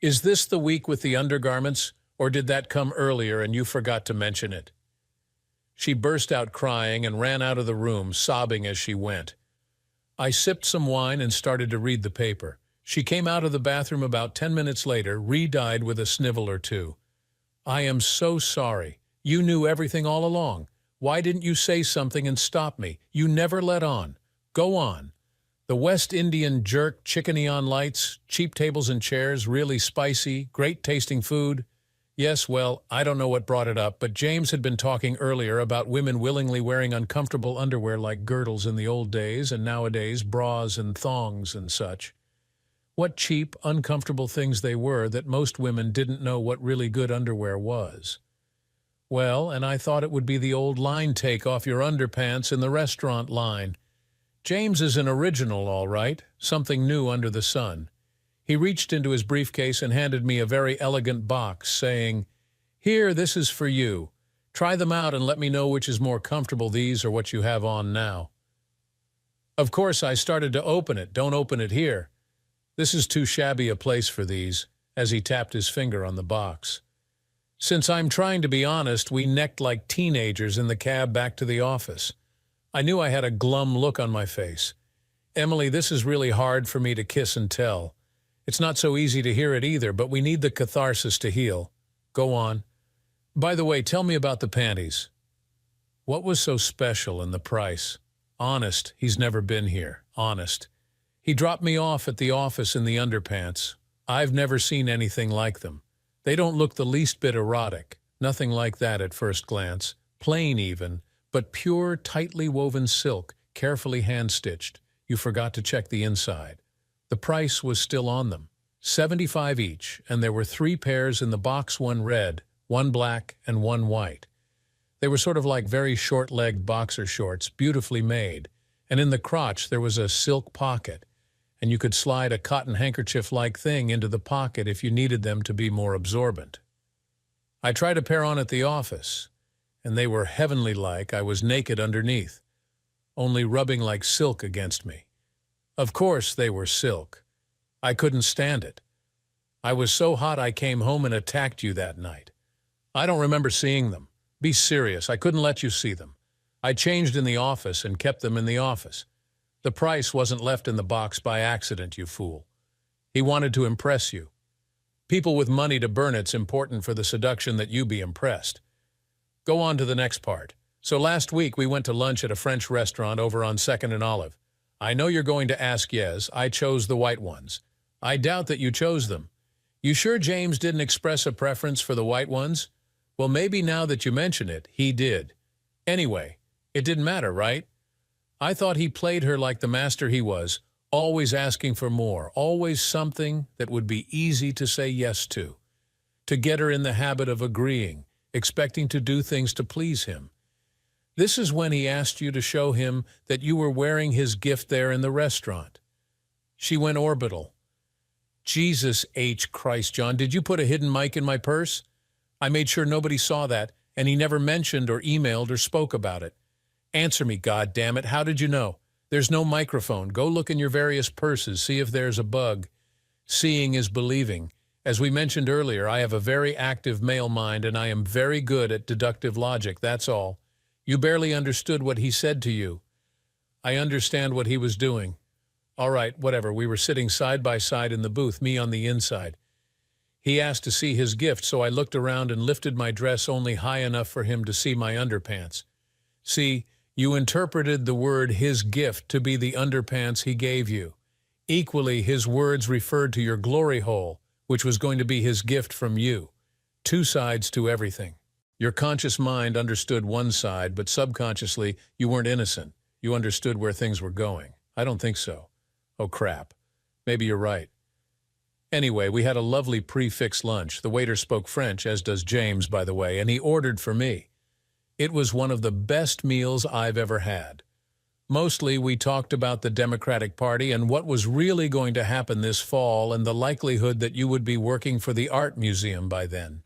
Is this the week with the undergarments, or did that come earlier and you forgot to mention it? She burst out crying and ran out of the room, sobbing as she went. I sipped some wine and started to read the paper. She came out of the bathroom about 10 minutes later, re-dyed with a snivel or two. I am so sorry. You knew everything all along. Why didn't you say something and stop me? You never let on. Go on. The West Indian jerk, chicken neon lights, cheap tables and chairs, really spicy, great-tasting food. Yes, well, I don't know what brought it up, but James had been talking earlier about women willingly wearing uncomfortable underwear like girdles in the old days and nowadays bras and thongs and such. What cheap, uncomfortable things they were that most women didn't know what really good underwear was. Well, and I thought it would be the old line take off your underpants in the restaurant line. James is an original, all right, something new under the sun. He reached into his briefcase and handed me a very elegant box, saying, "Here, this is for you. Try them out and let me know which is more comfortable, these or what you have on now." Of course, I started to open it. Don't open it here. This is too shabby a place for these, as he tapped his finger on the box. Since I'm trying to be honest, we necked like teenagers in the cab back to the office. I knew I had a glum look on my face. Emily, this is really hard for me to kiss and tell. It's not so easy to hear it either, but we need the catharsis to heal. Go on. By the way, tell me about the panties. What was so special in the price? Honest, he's never been here. Honest. He dropped me off at the office in the underpants. I've never seen anything like them. They don't look the least bit erotic. Nothing like that at first glance. Plain even, but pure, tightly woven silk, carefully hand-stitched. You forgot to check the inside. The price was still on them. $75 each, and there were 3 pairs in the box, 1 red, 1 black, and 1 white. They were sort of like very short-legged boxer shorts, beautifully made, and in the crotch there was a silk pocket, and you could slide a cotton handkerchief-like thing into the pocket if you needed them to be more absorbent. I tried a pair on at the office, and they were heavenly-like. I was naked underneath, only rubbing like silk against me. Of course they were silk. I couldn't stand it. I was so hot I came home and attacked you that night. I don't remember seeing them. Be serious, I couldn't let you see them. I changed in the office and kept them in the office. The price wasn't left in the box by accident, you fool. He wanted to impress you. People with money to burn, it's important for the seduction that you be impressed. Go on to the next part. So last week we went to lunch at a French restaurant over on 2nd and Olive. I know you're going to ask, yes, I chose the white ones. I doubt that you chose them. You sure James didn't express a preference for the white ones? Well, maybe now that you mention it, he did. Anyway, it didn't matter, right? I thought he played her like the master he was, always asking for more, always something that would be easy to say yes to get her in the habit of agreeing, expecting to do things to please him. This is when he asked you to show him that you were wearing his gift there in the restaurant. She went orbital. Jesus H. Christ, John, did you put a hidden mic in my purse? I made sure nobody saw that, and he never mentioned or emailed or spoke about it. Answer me, goddammit, how did you know? There's no microphone. Go look in your various purses, see if there's a bug. Seeing is believing. As we mentioned earlier, I have a very active male mind, and I am very good at deductive logic, that's all. You barely understood what he said to you. I understand what he was doing. All right, whatever, we were sitting side by side in the booth, me on the inside. He asked to see his gift, so I looked around and lifted my dress only high enough for him to see my underpants. See, you interpreted the word his gift to be the underpants he gave you. Equally, his words referred to your glory hole, which was going to be his gift from you. 2 sides to everything. Your conscious mind understood one side, but subconsciously, you weren't innocent. You understood where things were going. I don't think so. Oh, crap. Maybe you're right. Anyway, we had a lovely prix-fixe lunch. The waiter spoke French, as does James, by the way, and he ordered for me. It was one of the best meals I've ever had. Mostly, we talked about the Democratic Party and what was really going to happen this fall and the likelihood that you would be working for the Art Museum by then.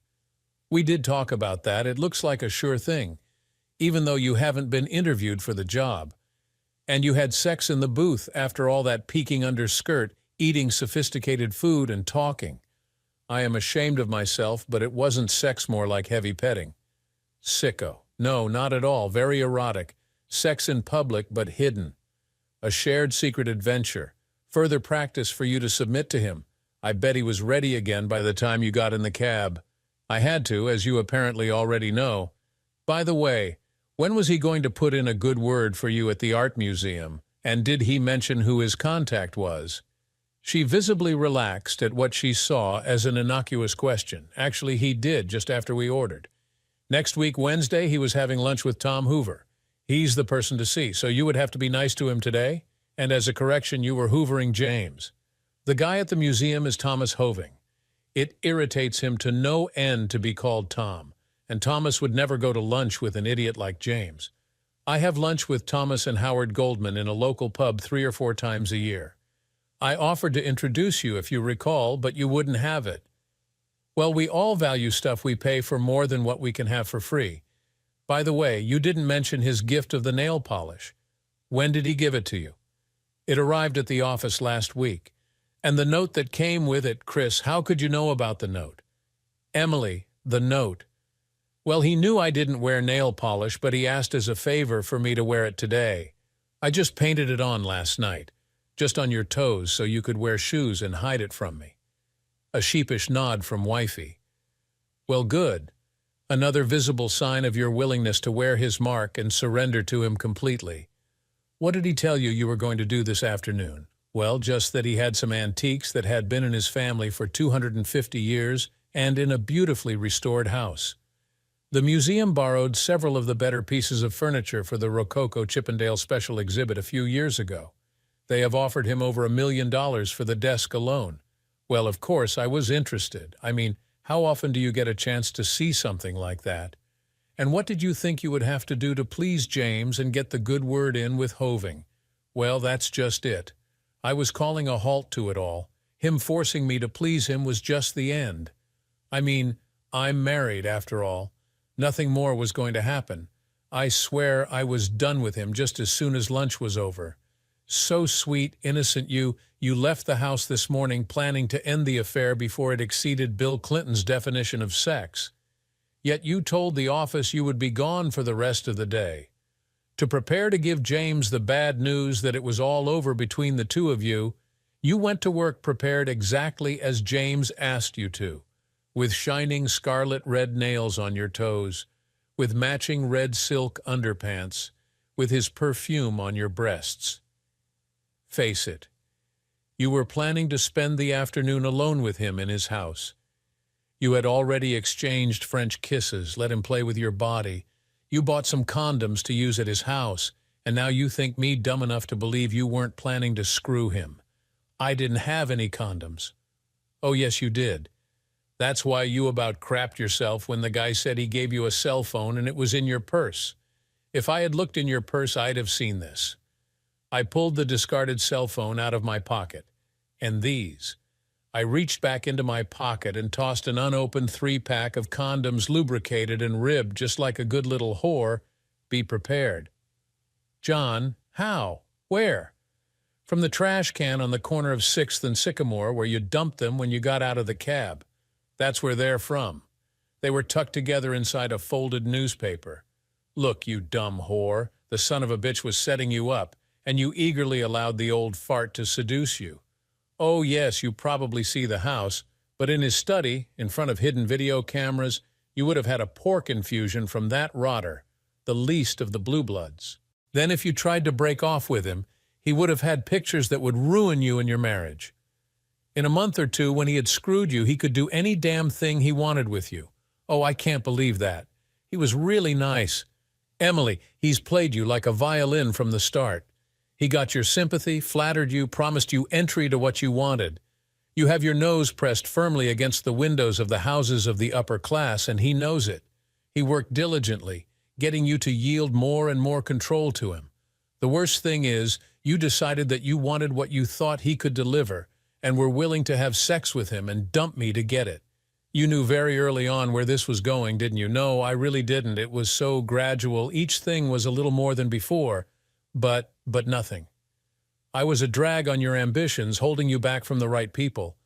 We did talk about that. It looks like a sure thing, even though you haven't been interviewed for the job. And you had sex in the booth after all that peeking under skirt, eating sophisticated food and talking. I am ashamed of myself, but it wasn't sex, more like heavy petting. Sicko. No, not at all. Very erotic. Sex in public, but hidden. A shared secret adventure. Further practice for you to submit to him. I bet he was ready again by the time you got in the cab. I had to, as you apparently already know. By the way, when was he going to put in a good word for you at the Art Museum? And did he mention who his contact was? She visibly relaxed at what she saw as an innocuous question. Actually, he did, just after we ordered. Next week, Wednesday, he was having lunch with Tom Hoover. He's the person to see, so you would have to be nice to him today. And as a correction, you were hoovering James. The guy at the museum is Thomas Hoving. It irritates him to no end to be called Tom, and Thomas would never go to lunch with an idiot like James. I have lunch with Thomas and Howard Goldman in a local pub 3 or 4 times a year. I offered to introduce you, if you recall, but you wouldn't have it. Well, we all value stuff we pay for more than what we can have for free. By the way, you didn't mention his gift of the nail polish. When did he give it to you? It arrived at the office last week. And the note that came with it, Chris, how could you know about the note? Emily, the note. Well, he knew I didn't wear nail polish, but he asked as a favor for me to wear it today. I just painted it on last night, just on your toes so you could wear shoes and hide it from me. A sheepish nod from wifey. Well, good. Another visible sign of your willingness to wear his mark and surrender to him completely. What did he tell you you were going to do this afternoon? Well, just that he had some antiques that had been in his family for 250 years and in a beautifully restored house. The museum borrowed several of the better pieces of furniture for the Rococo Chippendale special exhibit a few years ago. They have offered him over $1 million for the desk alone. Well, of course, I was interested. I mean, how often do you get a chance to see something like that? And what did you think you would have to do to please James and get the good word in with Hoving? Well, that's just it. I was calling a halt to it all. Him forcing me to please him was just the end. I mean, I'm married, after all. Nothing more was going to happen. I swear I was done with him just as soon as lunch was over. So sweet, innocent you left the house this morning planning to end the affair before it exceeded Bill Clinton's definition of sex. Yet you told the office you would be gone for the rest of the day. To prepare to give James the bad news that it was all over between the two of you, you went to work prepared exactly as James asked you to, with shining scarlet red nails on your toes, with matching red silk underpants, with his perfume on your breasts. Face it, you were planning to spend the afternoon alone with him in his house. You had already exchanged French kisses, let him play with your body. You bought some condoms to use at his house, and now you think me dumb enough to believe you weren't planning to screw him. I didn't have any condoms. Oh, yes, you did. That's why you about crapped yourself when the guy said he gave you a cell phone and it was in your purse. If I had looked in your purse, I'd have seen this. I pulled the discarded cell phone out of my pocket. And these. I reached back into my pocket and tossed an unopened 3-pack of condoms, lubricated and ribbed just like a good little whore. Be prepared. John, how? Where? From the trash can on the corner of 6th and Sycamore, where you dumped them when you got out of the cab. That's where they're from. They were tucked together inside a folded newspaper. Look, you dumb whore, the son of a bitch was setting you up, and you eagerly allowed the old fart to seduce you. Oh, yes, you probably see the house, but in his study, in front of hidden video cameras, you would have had a pork infusion from that rotter, the least of the blue bloods. Then if you tried to break off with him, he would have had pictures that would ruin you and your marriage. In a month or two, when he had screwed you, he could do any damn thing he wanted with you. Oh, I can't believe that. He was really nice. Emily, he's played you like a violin from the start. He got your sympathy, flattered you, promised you entry to what you wanted. You have your nose pressed firmly against the windows of the houses of the upper class, and he knows it. He worked diligently, getting you to yield more and more control to him. The worst thing is, you decided that you wanted what you thought he could deliver, and were willing to have sex with him and dump me to get it. You knew very early on where this was going, didn't you? No, I really didn't. It was so gradual. Each thing was a little more than before, but nothing. I was a drag on your ambitions, holding you back from the right people.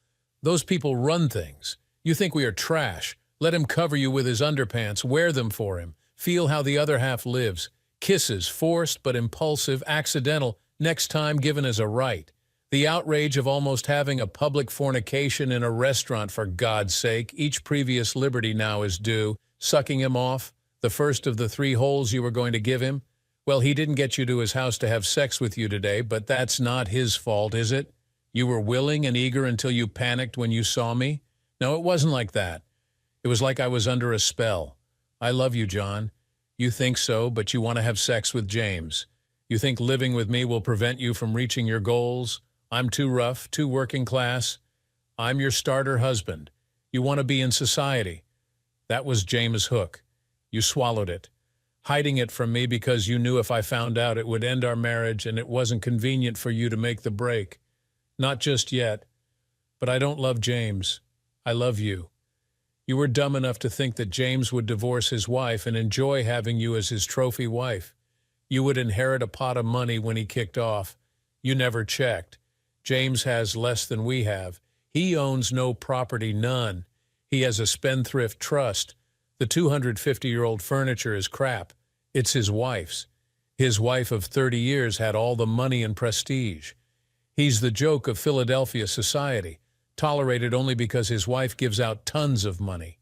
Those people run things. You think we are trash. Let him cover you with his underpants, wear them for him. Feel how the other half lives. Kisses, forced but impulsive, accidental, next time given as a right. The outrage of almost having a public fornication in a restaurant, for God's sake. Each previous liberty now is due. Sucking him off, the first of the 3 holes you were going to give him. Well, he didn't get you to his house to have sex with you today, but that's not his fault, is it? You were willing and eager until you panicked when you saw me? No, it wasn't like that. It was like I was under a spell. I love you, John. You think so, but you want to have sex with James. You think living with me will prevent you from reaching your goals? I'm too rough, too working class. I'm your starter husband. You want to be in society. That was James' hook. You swallowed it, hiding it from me because you knew if I found out it would end our marriage and it wasn't convenient for you to make the break. Not just yet. But I don't love James. I love you. You were dumb enough to think that James would divorce his wife and enjoy having you as his trophy wife. You would inherit a pot of money when he kicked off. You never checked. James has less than we have. He owns no property, none. He has a spendthrift trust. The 250-year-old furniture is crap. It's his wife's. His wife of 30 years had all the money and prestige. He's the joke of Philadelphia society, tolerated only because his wife gives out tons of money.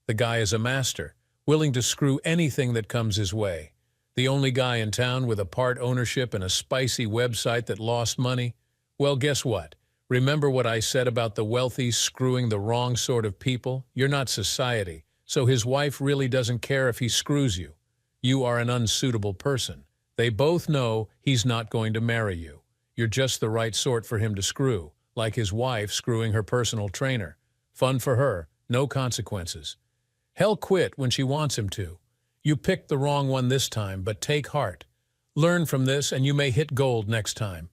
The guy is a master, willing to screw anything that comes his way. The only guy in town with a part ownership in a spicy website that lost money. Well, guess what? Remember what I said about the wealthy screwing the wrong sort of people? You're not society, so his wife really doesn't care if he screws you. You are an unsuitable person. They both know he's not going to marry you. You're just the right sort for him to screw, like his wife screwing her personal trainer. Fun for her, no consequences. Hell quit when she wants him to. You picked the wrong one this time, but take heart. Learn from this and you may hit gold next time.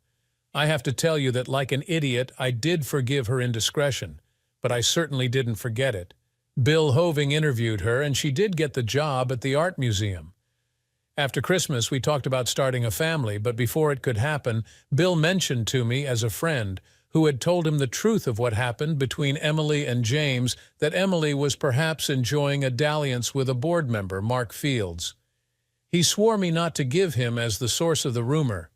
I have to tell you that like an idiot, I did forgive her indiscretion, but I certainly didn't forget it. Bill Hoving interviewed her, and she did get the job at the art museum. After Christmas, we talked about starting a family, but before it could happen, Bill mentioned to me as a friend who had told him the truth of what happened between Emily and James, that Emily was perhaps enjoying a dalliance with a board member, Mark Fields. He swore me not to give him as the source of the rumor.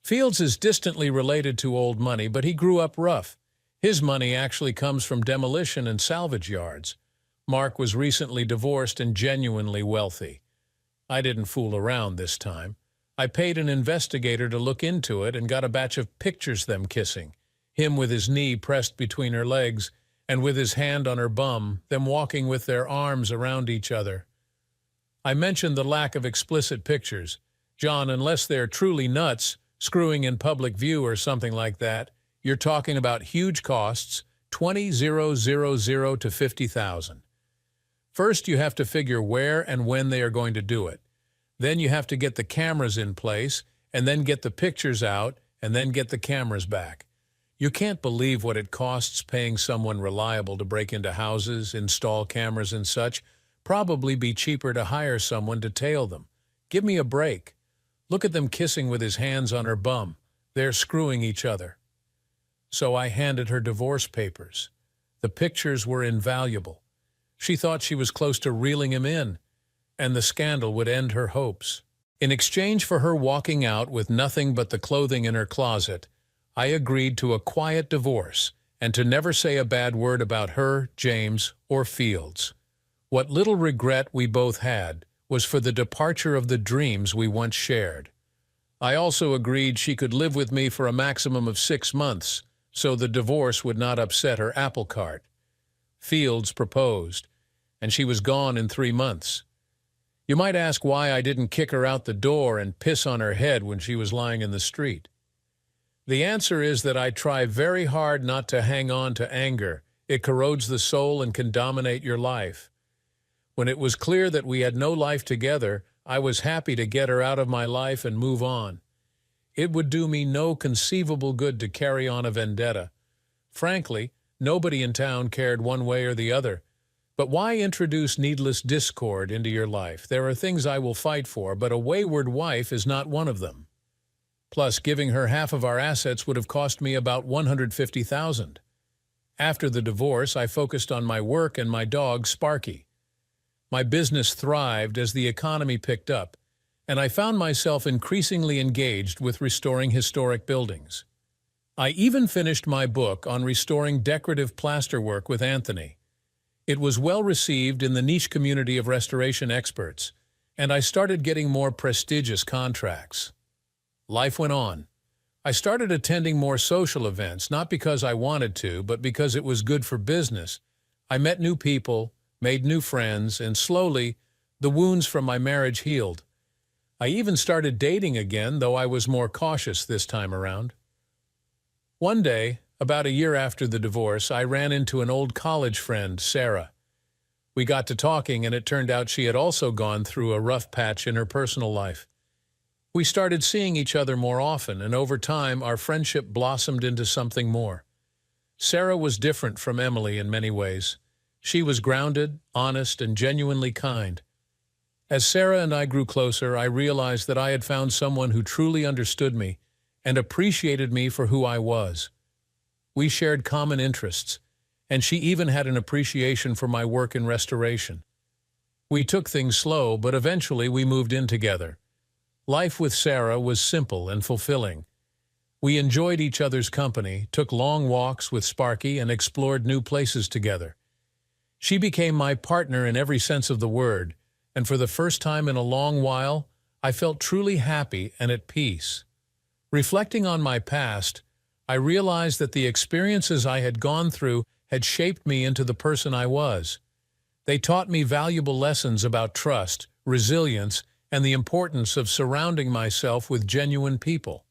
Fields is distantly related to Old Money, but he grew up rough. His money actually comes from demolition and salvage yards. Mark was recently divorced and genuinely wealthy. I didn't fool around this time. I paid an investigator to look into it and got a batch of pictures them kissing, him with his knee pressed between her legs and with his hand on her bum, them walking with their arms around each other. I mentioned the lack of explicit pictures. John, unless they're truly nuts, screwing in public view or something like that, you're talking about huge costs, $20,000 to $50,000. First, you have to figure where and when they are going to do it. Then you have to get the cameras in place, and then get the pictures out, and then get the cameras back. You can't believe what it costs paying someone reliable to break into houses, install cameras and such. Probably be cheaper to hire someone to tail them. Give me a break. Look at them kissing with his hands on her bum. They're screwing each other. So I handed her divorce papers. The pictures were invaluable. She thought she was close to reeling him in, and the scandal would end her hopes. In exchange for her walking out with nothing but the clothing in her closet, I agreed to a quiet divorce and to never say a bad word about her, James, or Fields. What little regret we both had was for the departure of the dreams we once shared. I also agreed she could live with me for a maximum of 6 months, so the divorce would not upset her apple cart. Fields proposed, and she was gone in 3 months. You might ask why I didn't kick her out the door and piss on her head when she was lying in the street. The answer is that I try very hard not to hang on to anger. It corrodes the soul and can dominate your life. When it was clear that we had no life together, I was happy to get her out of my life and move on. It would do me no conceivable good to carry on a vendetta. Frankly, nobody in town cared one way or the other. But why introduce needless discord into your life? There are things I will fight for, but a wayward wife is not one of them. Plus, giving her half of our assets would have cost me about $150,000. After the divorce, I focused on my work and my dog, Sparky. My business thrived as the economy picked up, and I found myself increasingly engaged with restoring historic buildings. I even finished my book on restoring decorative plasterwork with Anthony. It was well received in the niche community of restoration experts, and I started getting more prestigious contracts. Life went on. I started attending more social events, not because I wanted to, but because it was good for business. I met new people, made new friends, and slowly, the wounds from my marriage healed. I even started dating again, though I was more cautious this time around. One day, about a year after the divorce, I ran into an old college friend, Sarah. We got to talking, and it turned out she had also gone through a rough patch in her personal life. We started seeing each other more often, and over time, our friendship blossomed into something more. Sarah was different from Emily in many ways. She was grounded, honest, and genuinely kind. As Sarah and I grew closer, I realized that I had found someone who truly understood me and appreciated me for who I was. We shared common interests, and she even had an appreciation for my work in restoration. We took things slow, but eventually we moved in together. Life with Sarah was simple and fulfilling. We enjoyed each other's company, took long walks with Sparky, and explored new places together. She became my partner in every sense of the word, and for the first time in a long while, I felt truly happy and at peace. Reflecting on my past, I realized that the experiences I had gone through had shaped me into the person I was. They taught me valuable lessons about trust, resilience, and the importance of surrounding myself with genuine people.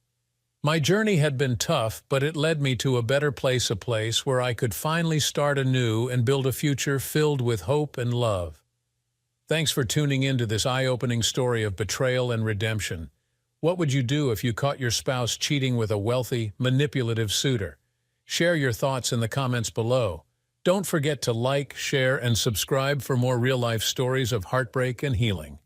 My journey had been tough, but it led me to a better place, a place where I could finally start anew and build a future filled with hope and love. Thanks for tuning in to this eye-opening story of betrayal and redemption. What would you do if you caught your spouse cheating with a wealthy, manipulative suitor? Share your thoughts in the comments below. Don't forget to like, share, and subscribe for more real-life stories of heartbreak and healing.